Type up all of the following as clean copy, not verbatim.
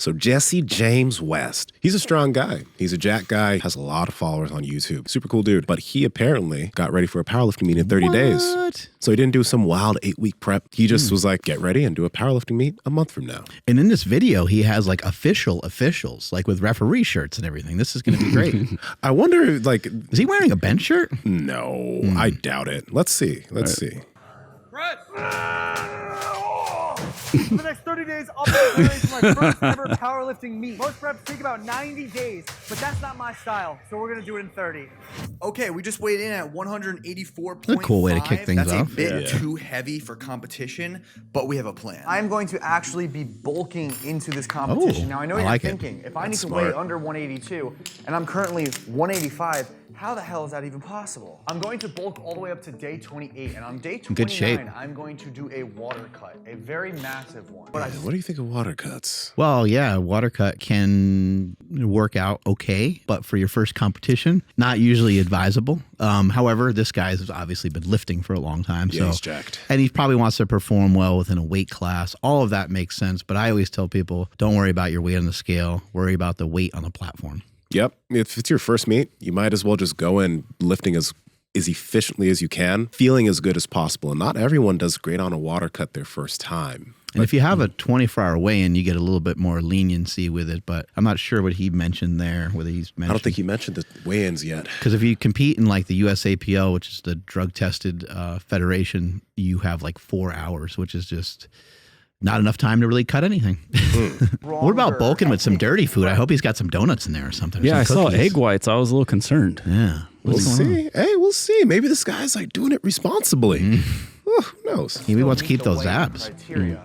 So Jesse James West, he's a strong guy. He's a jack guy, has a lot of followers on YouTube. Super cool dude. But he apparently got ready for a powerlifting meet in 30 days. So he didn't do some wild 8-week prep. He just was like, get ready and do a powerlifting meet a month from now. And in this video, he has like officials, like with referee shirts and everything. This is going to be great. I wonder, like... Is he wearing a bench shirt? No, I doubt it. Let's see. Let's see. Press! For the next 30 days, I'll be preparing for my first ever powerlifting meet. Most reps take about 90 days, but that's not my style, so we're gonna do it in 30. Okay, we just weighed in at 184.5. That's a cool way to kick things That's off. a bit too heavy for competition, but we have a plan. I'm going to actually be bulking into this competition. Now, I know you're thinking, if I need to weigh under 182, and I'm currently 185, how the hell is that even possible? I'm going to bulk all the way up to day 28, and on day 29, good shape. I'm going to do a water cut, a very massive one. What do you think of water cuts? Well, yeah, water cut can work out okay, but for your first competition, not usually advisable. However, this guy has obviously been lifting for a long time. Yeah, he's jacked. And he probably wants to perform well within a weight class. All of that makes sense, but I always tell people, don't worry about your weight on the scale. Worry about the weight on the platform. Yep. If it's your first meet, you might as well just go in lifting as efficiently as you can, feeling as good as possible. And not everyone does great on a water cut their first time. And if you have a 24-hour weigh-in, you get a little bit more leniency with it. But I'm not sure what he mentioned there, whether he's mentioned. I don't think he mentioned the weigh-ins yet. Because if you compete in like the USAPL, which is the drug-tested federation, you have like 4 hours, which is just not enough time to really cut anything. What about bulking with some dirty food? I hope he's got some donuts in there or something. Yeah, I some saw cookies. egg whites. I was a little concerned. Yeah. We'll see. Hey, we'll see. Maybe this guy's like doing it responsibly. Oh, who knows? Maybe he wants to keep those abs.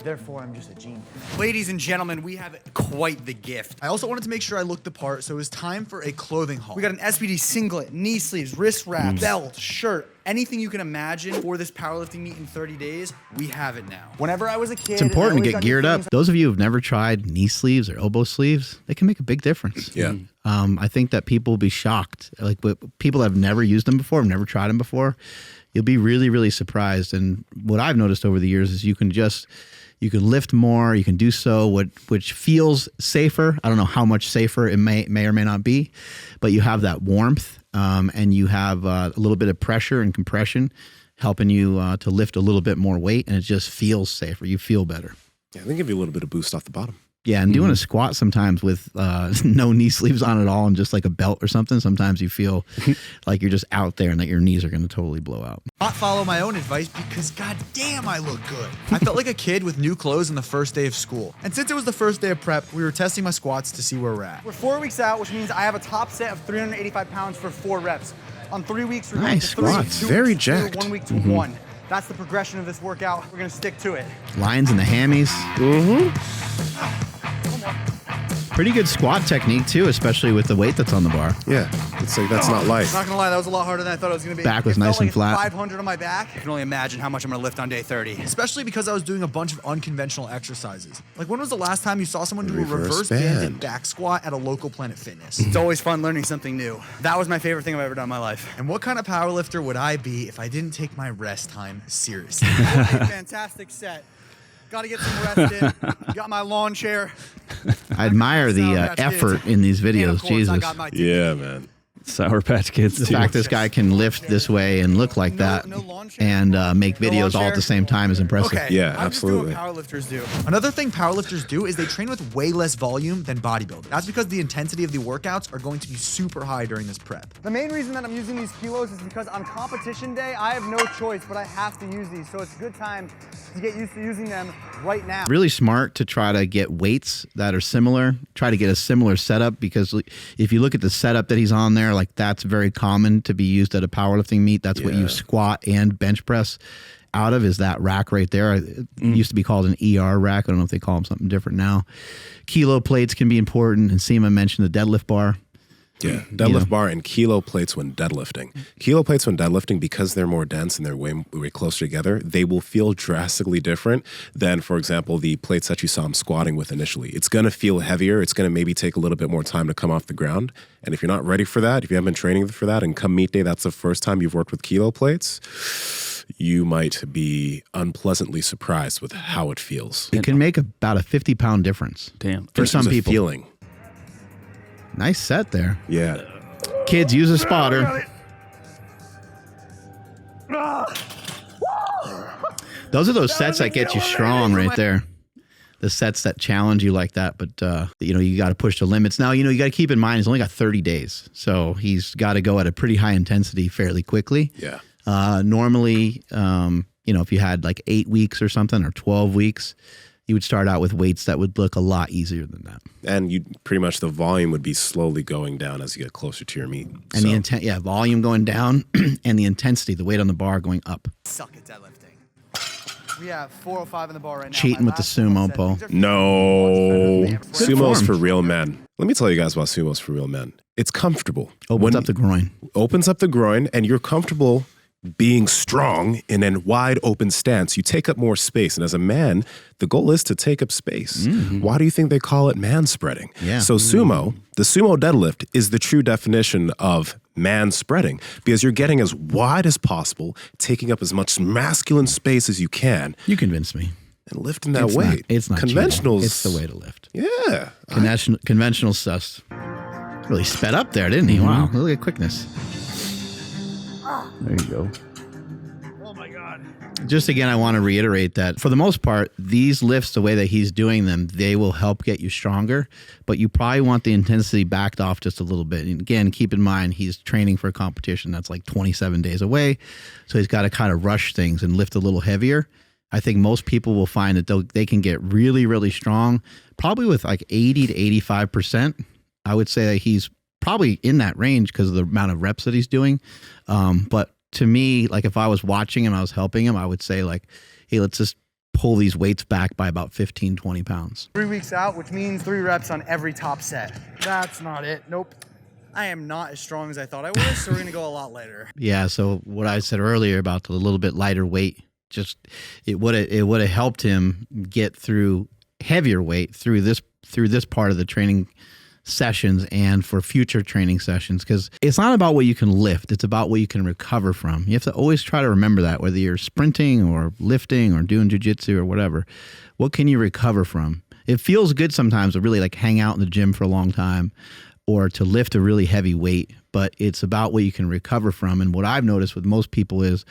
Therefore, I'm just a genius. Ladies and gentlemen, we have quite the gift. I also wanted to make sure I looked the part, so it was time for a clothing haul. We got an SPD singlet, knee sleeves, wrist wrap, belt, shirt, anything you can imagine for this powerlifting meet in 30 days, we have it now. Whenever I was a kid, It's important to get geared up. Those of you who've never tried knee sleeves or elbow sleeves, they can make a big difference. Yeah. I think that people will be shocked. Like people that have never used them before, have never tried them before, you'll be really, really surprised. And what I've noticed over the years is you can lift more, you can do so, which feels safer. I don't know how much safer it may or may not be, but you have that warmth and you have a little bit of pressure and compression helping you to lift a little bit more weight, and it just feels safer. You feel better. Yeah, they give you a little bit of boost off the bottom. Yeah, and doing a squat sometimes with no knee sleeves on at all and just like a belt or something, sometimes you feel like you're just out there and that your knees are going to totally blow out. Not follow my own advice because goddamn I look good. I felt like a kid with new clothes on the first day of school. And since it was the first day of prep, we were testing my squats to see where we're at. We're 4 weeks out, which means I have a top set of 385 pounds for 4 reps. On 3 weeks, we're going to 3 squats. 2 Very weeks to 2, jacked. 1 week to 1. That's the progression of this workout. We're going to stick to it. Lines in the hammies. Pretty good squat technique too, especially with the weight that's on the bar. Yeah, it's like that's not light. Not gonna lie, that was a lot harder than I thought it was gonna be. Back was It felt nice and like flat. 500 on my back. I can only imagine how much I'm gonna lift on day 30. Especially because I was doing a bunch of unconventional exercises. Like when was the last time you saw someone do a reverse banded back squat at a local Planet Fitness? It's always fun learning something new. That was my favorite thing I've ever done in my life. And what kind of powerlifter would I be if I didn't take my rest time seriously? A fantastic set. Got to get some rest in. Got my lawn chair. I admire the effort in these videos. Jesus. Yeah, man. Sour Patch Kids. The fact this guy can lift this way and look like that and make videos all at the same time is impressive. Okay, Yeah, I'm absolutely. Just doing what powerlifters do. Another thing powerlifters do is they train with way less volume than bodybuilders. That's because the intensity of the workouts are going to be super high during this prep. The main reason that I'm using these kilos is because on competition day, I have no choice, but I have to use these. So it's a good time to get used to using them right now. Really smart to try to get weights that are similar, try to get a similar setup, because if you look at the setup that he's on there, like that's very common to be used at a powerlifting meet. That's what you squat and bench press out of, is that rack right there. It used to be called an ER rack. I don't know if they call them something different now. Kilo plates can be important. And Nsima mentioned the deadlift bar. Yeah, deadlift bar and kilo plates when deadlifting. Kilo plates when deadlifting, because they're more dense and they're way closer together, they will feel drastically different than, for example, the plates that you saw him squatting with initially. It's going to feel heavier. It's going to maybe take a little bit more time to come off the ground. And if you're not ready for that, if you haven't been training for that, and come meet day, that's the first time you've worked with kilo plates, you might be unpleasantly surprised with how it feels. It can make about a 50-pound difference. Damn. For some people. Feeling. Nice set there. Yeah. Kids, use a spotter. Those are those sets that get you strong right there. The sets that challenge you like that, but you got to push the limits. Now, you got to keep in mind he's only got 30 days, so he's got to go at a pretty high intensity fairly quickly. Yeah. Normally, if you had like 8 weeks or something or 12 weeks, you would start out with weights that would look a lot easier than that. And you pretty much the volume would be slowly going down as you get closer to your meet. And the volume going down and the intensity, the weight on the bar going up. Suck at deadlifting. We have 405 in the bar right now. Cheating with the sumo, Paul. No. Sumo's for real men. Let me tell you guys about sumo's for real men. It's comfortable. Opens up the groin. Opens up the groin, and you're comfortable being strong in a wide open stance. You take up more space. And as a man, the goal is to take up space. Mm-hmm. Why do you think they call it man spreading? Yeah. So the sumo deadlift is the true definition of man spreading, because you're getting as wide as possible, taking up as much masculine space as you can. You convinced me. And lifting that weight. It's not conventionals. It's the way to lift. Yeah. Conventional stuff. Really sped up there, didn't he? Wow. Look at quickness. There you go. Oh my God. Just again, I want to reiterate that for the most part, these lifts, the way that he's doing them, they will help get you stronger, but you probably want the intensity backed off just a little bit. And again, keep in mind, he's training for a competition that's like 27 days away. So he's got to kind of rush things and lift a little heavier. I think most people will find that they can get really, really strong, probably with like 80 to 85%. I would say that he's probably in that range because of the amount of reps that he's doing. But to me, like if I was watching him, I was helping him, I would say like, hey, let's just pull these weights back by about 15, 20 pounds. 3 weeks out, which means 3 reps on every top set. That's not it. Nope. I am not as strong as I thought I was, so we're going to go a lot lighter. Yeah, so what I said earlier about the little bit lighter weight, just it would have helped him get through heavier weight through this part of the training sessions and for future training sessions, because it's not about what you can lift, it's about what you can recover from. You have to always try to remember that, whether you're sprinting or lifting or doing jiu-jitsu or whatever. What can you recover from? It feels good sometimes to really like hang out in the gym for a long time or to lift a really heavy weight, but it's about what you can recover from. And what I've noticed with most people is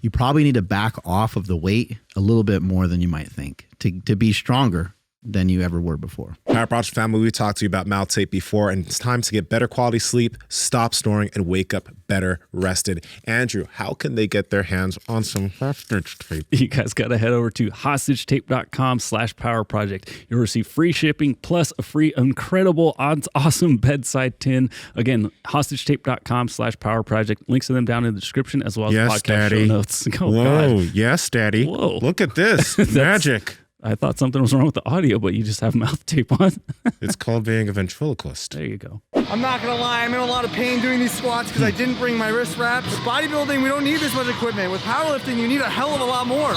you probably need to back off of the weight a little bit more than you might think to be stronger than you ever were before. Power Project family, we talked to you about mouth tape before, and it's time to get better quality sleep, stop snoring, and wake up better rested. Andrew, how can they get their hands on some hostage tape? You guys got to head over to hostagetape.com/powerproject. You'll receive free shipping plus a free incredible awesome bedside tin. Again, hostagetape.com/powerproject. Links to them down in the description as well as podcast show notes. Oh, Whoa, God. yes, Daddy. Whoa. Look at this. Magic. I thought something was wrong with the audio, but you just have mouth tape on. It's called being a ventriloquist. There you go. I'm not gonna lie, I'm in a lot of pain doing these squats because I didn't bring my wrist wraps. With bodybuilding, we don't need this much equipment. With powerlifting, you need a hell of a lot more.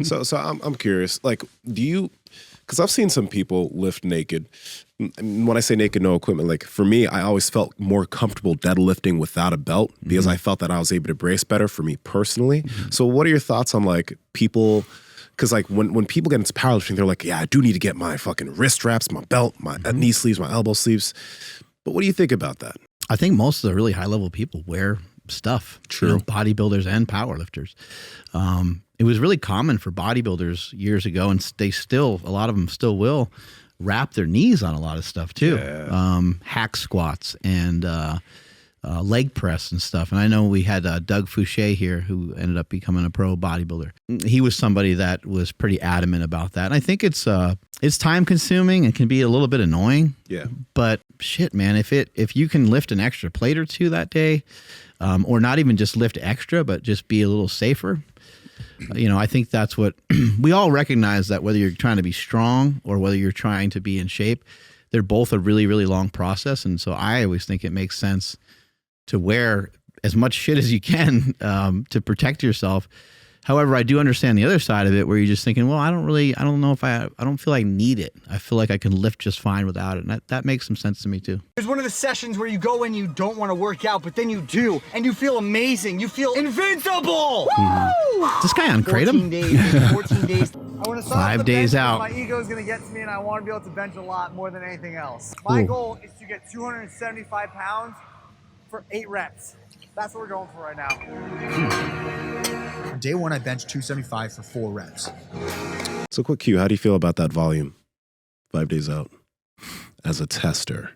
So I'm curious, like, because I've seen some people lift naked. When I say naked, no equipment, like for me, I always felt more comfortable deadlifting without a belt because I felt that I was able to brace better for me personally. So what are your thoughts on like people? Because like when people get into powerlifting, they're like, yeah, I do need to get my fucking wrist straps, my belt, my knee sleeves, my elbow sleeves. But what do you think about that? I think most of the really high level people wear stuff. True. Bodybuilders and powerlifters. It was really common for bodybuilders years ago, and a lot of them still will wrap their knees on a lot of stuff too. Yeah. Hack squats and leg press and stuff. And I know we had Doug Fouché here, who ended up becoming a pro bodybuilder. He was somebody that was pretty adamant about that. And I think it's time consuming and can be a little bit annoying. Yeah. But shit, man, if you can lift an extra plate or two that day, or not even just lift extra, but just be a little safer. I think that's what we all recognize, that whether you're trying to be strong or whether you're trying to be in shape, they're both a really, really long process. And so I always think it makes sense to wear as much shit as you can to protect yourself. However, I do understand the other side of it where you're just thinking, well, I don't know if I don't feel like I need it. I feel like I can lift just fine without it. And that makes some sense to me too. There's one of the sessions where you go in, you don't want to work out, but then you do, and you feel amazing. You feel invincible. Mm-hmm. Is this guy on Kratom? 14 days, 14 days. I want to 5 days out. My ego is going to get to me, and I want to be able to bench a lot more than anything else. My goal is to get 275 pounds for 8 reps. That's what we're going for right now. On day 1, I benched 275 for 4 reps. So quick Q, how do you feel about that volume 5 days out as a tester?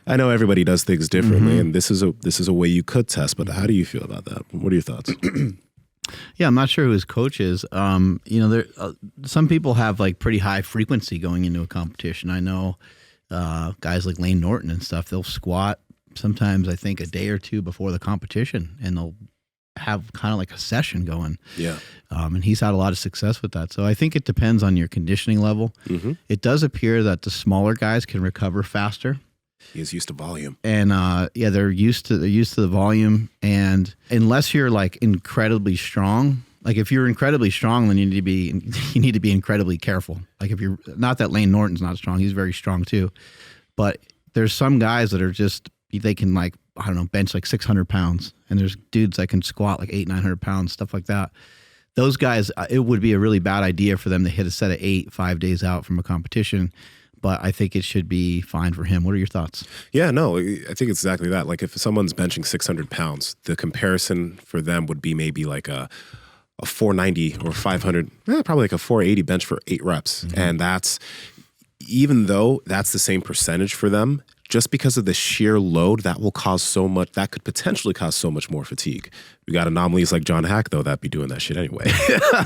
I know everybody does things differently, and this is a way you could test, but how do you feel about that? What are your thoughts? Yeah, I'm not sure who his coach is. There some people have like pretty high frequency going into a competition. I know guys like Lane Norton and stuff, they'll squat sometimes I think a day or two before the competition, and they'll have kind of like a session going. Yeah. And he's had a lot of success with that. So I think it depends on your conditioning level. It does appear that the smaller guys can recover faster. He is used to volume. And they're used to the volume. And unless you're like incredibly strong, like if you're incredibly strong, then you need to be incredibly careful. Like if you're not that Lane Norton's not strong, he's very strong too. But there's some guys that are just, they can like, I don't know, bench like 600 pounds. And there's dudes that can squat like 800-900 pounds, stuff like that. Those guys, it would be a really bad idea for them to hit a set of 8 5 days out from a competition. But I think it should be fine for him. What are your thoughts? Yeah, no, I think it's exactly that. Like if someone's benching 600 pounds, the comparison for them would be maybe like a 490 or 500, probably like a 480 bench for 8 reps. And that's, even though that's the same percentage for them, just because of the sheer load, that could potentially cause so much more fatigue. We got anomalies like John Hack, though, that'd be doing that shit anyway,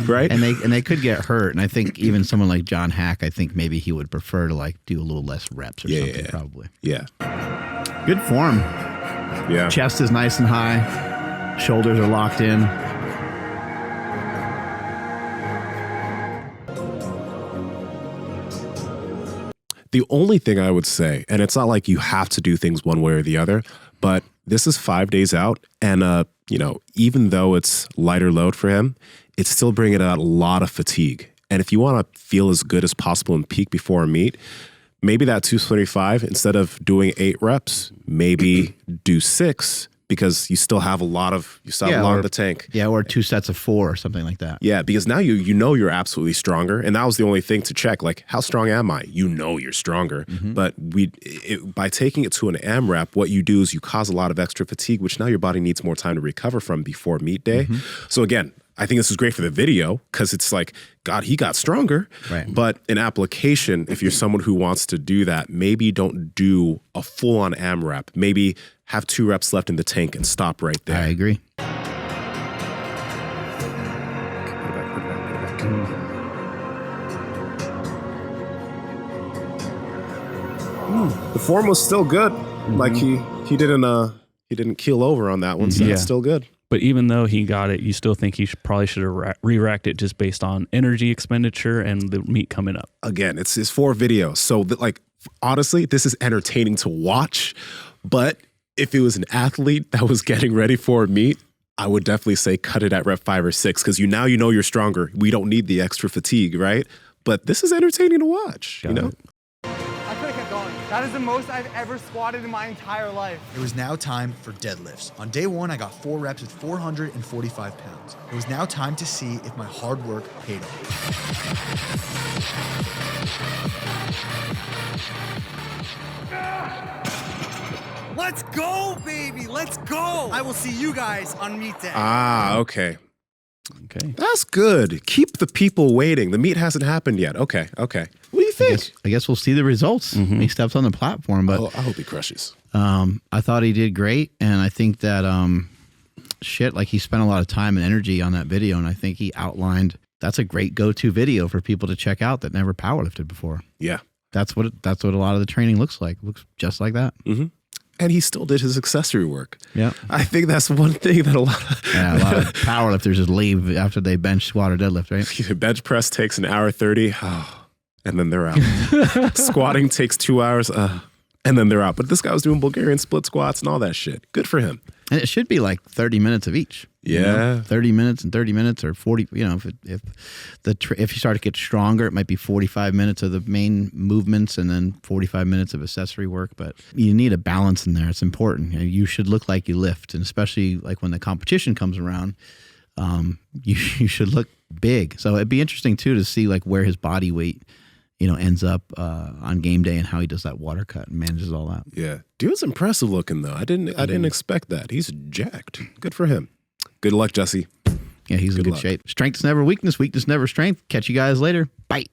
right? And they could get hurt. And I think even someone like John Hack, I think maybe he would prefer to like do a little less reps or something, probably. Yeah. Good form. Yeah. Chest is nice and high. Shoulders are locked in. The only thing I would say, and it's not like you have to do things one way or the other, but this is 5 days out, and even though it's lighter load for him, it's still bringing out a lot of fatigue. And if you want to feel as good as possible and peak before a meet, maybe that 225, instead of doing 8 reps, maybe do 6, because you still have a lot of the tank. Yeah, or 2 sets of 4 or something like that. Yeah, because now you know you're absolutely stronger, and that was the only thing to check. Like, how strong am I? You know you're stronger, but by taking it to an AMRAP, what you do is you cause a lot of extra fatigue, which now your body needs more time to recover from before meet day. So again, I think this is great for the video because it's like, God, he got stronger. Right. But in application, if you're someone who wants to do that, maybe don't do a full-on AMRAP. Maybe have 2 reps left in the tank and stop right there. I agree. The form was still good. Like he didn't keel over on that one, so it's still good. But even though he got it, you still think he probably should have re-racked it just based on energy expenditure and the meet coming up. Again, it's 4 videos. So honestly, this is entertaining to watch. But if it was an athlete that was getting ready for a meet, I would definitely say cut it at rep 5 or 6 because you know you're stronger. We don't need the extra fatigue, right? But this is entertaining to watch, you know? I could have kept going. That is the most I've ever squatted in my entire life. It was now time for deadlifts. On day 1, I got 4 reps with 445 pounds. It was now time to see if my hard work paid off. Let's go, baby. Let's go. I will see you guys on meet day. Ah, okay. Okay. That's good. Keep the people waiting. The meet hasn't happened yet. Okay. What do you think? I guess we'll see the results when he steps on the platform. But I hope he crushes. I thought he did great, and I think that he spent a lot of time and energy on that video, and I think he outlined. That's a great go-to video for people to check out that never powerlifted before. Yeah. That's what a lot of the training looks like. It looks just like that. Mm-hmm. And he still did his accessory work. Yeah. I think that's one thing that a lot of powerlifters just leave after they bench, squat, or deadlift, right? Bench press takes an hour 30, and then they're out. Squatting takes 2 hours, and then they're out. But this guy was doing Bulgarian split squats and all that shit. Good for him. And it should be like 30 minutes of each. Yeah. 30 minutes and 30 minutes or 40, if you start to get stronger, it might be 45 minutes of the main movements and then 45 minutes of accessory work. But you need a balance in there. It's important. You should look like you lift, and especially like when the competition comes around, you should look big. So it'd be interesting too to see like where his body weight ends up on game day and how he does that water cut and manages all that. Yeah. Dude's impressive looking though. I didn't expect that. He's jacked. Good for him. Good luck, Jesse. Yeah, he's in good shape. Strength's never weakness. Weakness never strength. Catch you guys later. Bye.